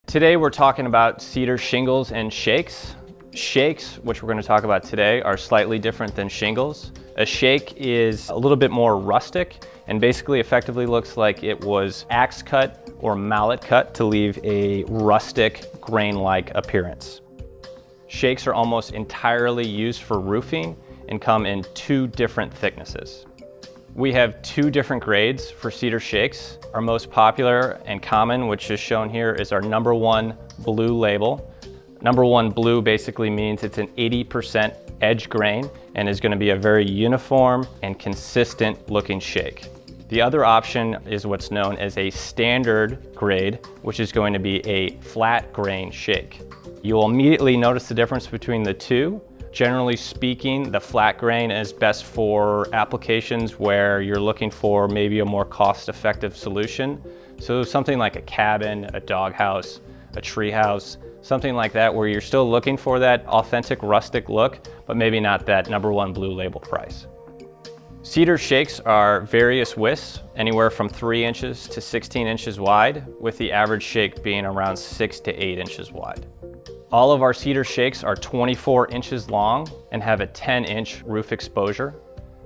Today we're talking about cedar shingles and shakes. Shakes, which we're going to talk about today, are slightly different than shingles. A shake is a little bit more rustic and basically effectively looks like it was axe cut or mallet cut to leave a rustic grain-like appearance. Shakes are almost entirely used for roofing and come in two different thicknesses. We have two different grades for cedar shakes. Our most popular and common, which is shown here, is our #1 blue label. #1 blue basically means it's an 80% edge grain and is going to be a very uniform and consistent looking shake. The other option is what's known as a standard grade, which is going to be a flat grain shake. You'll immediately notice the difference between the two. Generally speaking, the flat grain is best for applications where you're looking for maybe a more cost-effective solution. So something like a cabin, a doghouse, a tree house, something like that where you're still looking for that authentic rustic look, but maybe not that #1 blue label price. Cedar shakes are various widths, anywhere from 3 inches to 16 inches wide, with the average shake being around 6 to 8 inches wide. All of our cedar shakes are 24 inches long and have a 10-inch roof exposure.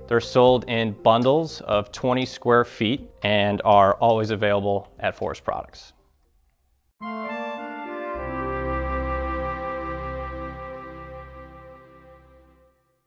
They're sold in bundles of 20 square feet and are always available at Forest Products.